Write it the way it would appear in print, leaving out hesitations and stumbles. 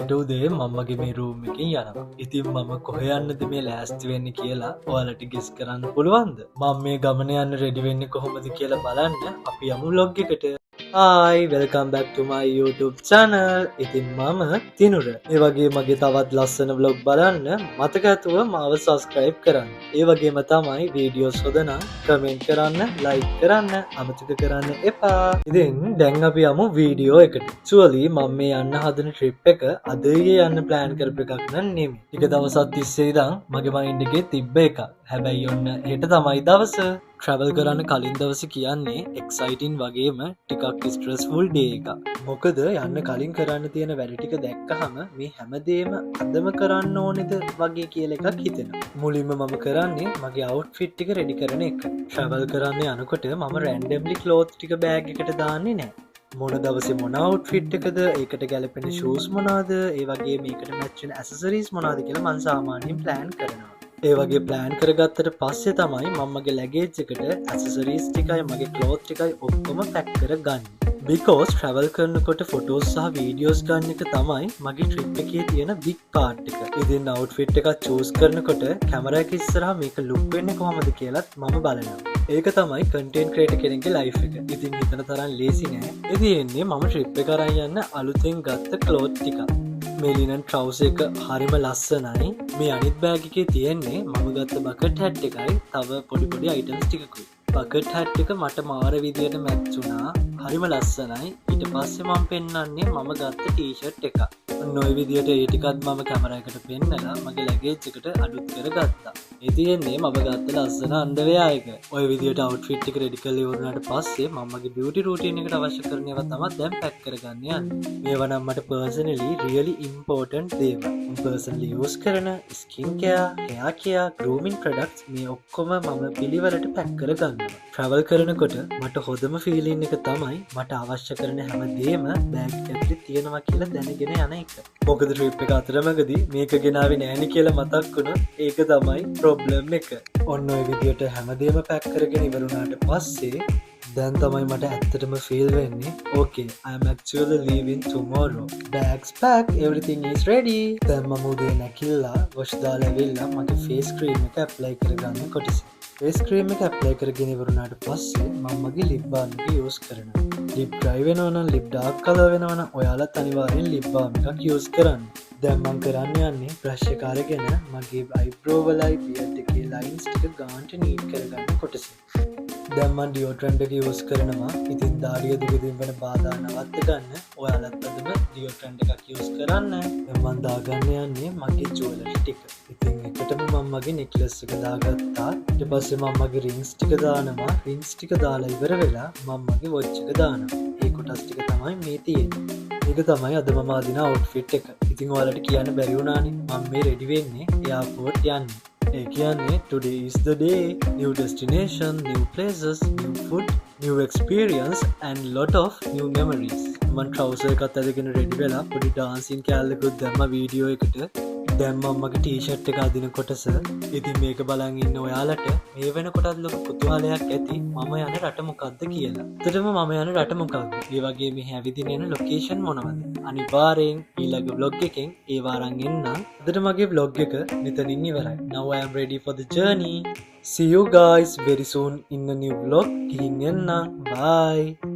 ටුදේ මම්මගේ මේ රූම් එකෙන් යනවා. ඉතින් මම කොහේ යන්නද මේ ලෑස්ති වෙන්නේ කියලා ඔයාලට ගෙස් කරන්න පුළුවන්ද? මම මේ ගමන යන්න රෙඩි වෙන්නේ කොහොමද කියලා බලන්න අපි යමු vlog එකට. Hi, welcome back to my YouTube channel. ඉතින් මම තිනුර. ඒ වගේ මගේ තවත් ලස්සන vlog බලන්න මතක ඇතුව මාව subscribe කරන්න. ඒ වගේම තමයි videos හොදනා comment කරන්න, like කරන්න අමතක කරන්න එපා. ඉතින් දැන් අපි යමු video එකට. Actually මම මේ යන්න හදන trip එක අද ඊයේ යන්න plan කරපු එකක් නෙමෙයි. ටික දවසක් තිස්සේ ඉඳන් මගේ mind එකේ තිබ්බ එකක්. හැබැයි ඔන්න හෙට තමයි දවස. travel කරන්න කලින් දවසේ කියන්නේ exciting වගේම ටිකක් stressful day එකක්. මොකද යන්න කලින් කරන්න තියෙන වැඩ ටික දැක්කහම මේ හැමදේම අදම කරන්න ඕනේද වගේ කියලා එකක් හිතෙනවා. මුලින්ම මම කරන්නේ මගේ outfit ටික ready කරන එක. travel කරන්න යනකොට මම randomly clothes ටික bag එකට දාන්නේ නැහැ. මොන දවසේ මොන outfit එකද, ඒකට ගැලපෙන shoes මොනවාද, ඒ වගේ මේකට match වෙන accessories මොනවාද කියලා මම සාමාන්‍යයෙන් plan කරනවා. ඒ වගේ ප්ලෑන් කරගත්තට පස්සේ තමයි මමගේ ලැගේජ් එකට ඇසසරීස් ටිකයි මගේ ක්ලෝත් ටිකයි ඔක්කොම පැක් කරගන්නේ. because travel කරනකොට ෆොටෝස් සහ වීඩියෝස් ගන්න එක තමයි මගේ ට්‍රිප් එකේ තියෙන big part එක. ඉතින් outfit එකක් choose කරනකොට කැමරා එක ඉස්සරහා මේක look වෙන්නේ කොහමද කියලාත් මම බලනවා. ඒක තමයි content creator කෙනෙක්ගේ life එක. ඉතින් හිතන තරම් ලේසි නෑ. ඉතින් එන්නේ මම ට්‍රිප් එක අරන් යන්න අලුතෙන් ගත්ත ක්ලෝත් ටිකක්. මේ ලිනන් ට්‍රවුසර් එක හරිම ලස්සනයි. මේ අනිත් බෑග් එකේ තියෙන්නේ මම ගත්ත බකට් හැට් එකයි තව පොඩි අයිටම්ස් ටිකකුයි. බකට් හැට් එක මට මාර විදියට මැච් වුණා. හරිම ලස්සනයි. ඊට පස්සේ මම පෙන්නන්නේ මම ගත්ත ටී-ෂර්ට් එක. ඔන්න ඔය විදියට ඒ ටිකත් මම කැමරා එකට පෙන්නලා මගේ ලැගේජ් එකට අඩුත් කරගත්තා. ඒ තියෙන්නේ මම ගත්ත ලස්සන අන්ඩර්වෙයා එක. ඔය විදියට අවුට්ෆිට් එක රෙඩි කරලා ඉවරනාට පස්සේ මම මගේ බියුටි රූටින් එකට අවශ්‍ය කරන ඒවා තමයි දැන් පැක් කරගන්න යන්නේ. මේවා නම් මට personally really important දේවල්. මම personally use කරන skin care, hair care, grooming products මේ ඔක්කොම මම පිළිවෙලට පැක් කරගන්නවා. travel කරනකොට මට හොඳම feeling එක තමයි මට අවශ්‍ය කරන හැම දෙයක්ම බෑග් එකේ තියෙනවා කියලා දැනගෙන යන එක. මොකද trip එක අතරමඟදී මේක ගෙනාවේ නෑනේ කියලා මතක් වුණොත් ඒක තමයි problem එක. ඔන්න ඔය විදියට හැමදේම පැක් කරගෙන ඉවරුණාට පස්සේ දැන් තමයි මට ඇත්තටම feel වෙන්නේ okay, I am actually leaving tomorrow. Bags packed, everything is ready. දැන් මම උදේ නැගිටලා wash දාලා ඇවිල්ලා මගේ face cream එක apply කරගන්න කොටස. face cream එක apply කරගෙන ඉවරුණාට පස්සේ මම මගේ lip balm එක use කරනවා. lip dry වෙනවා නම් lip dark color වෙනවා නම් ඔයාලත් අනිවාර්යෙන් lip balm එකක් use කරන්න. දැන් මම කරන්න යන්නේ brush එක අරගෙන මගේ eyebrow වලයි beard එකේ lines ටික ගාන්ට neat කරගන්න කොටස. දැන් මම deodorant එක use කරනවා. ඉතින් දාඩිය දුකදින් වෙන බාධා නවත්ත ගන්න ඔයාලත් අදම deodorant එකක් use කරන්න. දැන් මම දාගන්න යන්නේ මගේ jewelry ටික. ඉතින් එකටම මම මගේ necklace එක දාගත්තා. ඊට පස්සේ මම මගේ rings ටික දානවා. rings ටික දාලා ඉවර වෙලා මම මගේ watch එක දානවා. ඒ කොටස් ටික තමයි මේ තියෙන්නේ. මේක තමයි අද මම අදින outfit එක. ඉතින් ඔයාලට කියන්න බැරි වුණානේ මම මේ ready වෙන්නේ airport යන්න. ඒ කියන්නේ today is the day. New destination, new places, new food, new experience and lot of new memories. මම trouser එකත් අදගෙන ready වෙලා පොඩි dancing කැලලකුත් දැම්ම වීඩියෝ එකට. දැන් මම මගේ ටී-ෂර්ට් එක අදින කොටස. ඉතින් මේක බලන් ඉන්න ඔයාලට මේ වෙනකොටත් ලොකු කුතුහලයක් ඇති මම යන රට මොකක්ද කියලා. ඇත්තටම මම යන රට මොකක්ද? ඒ වගේ මෙහි ඇවිදින යන ලොකේෂන් මොනවද? අනිවාර්යෙන් ඊළඟ vlog එකෙන් ඒවා අරන් එන්නම්. අදට මගේ vlog එක මෙතනින් ඉවරයි. Now I am ready for the journey. See you guys very soon in a new vlog. ගිහින් එන්නම්. Bye.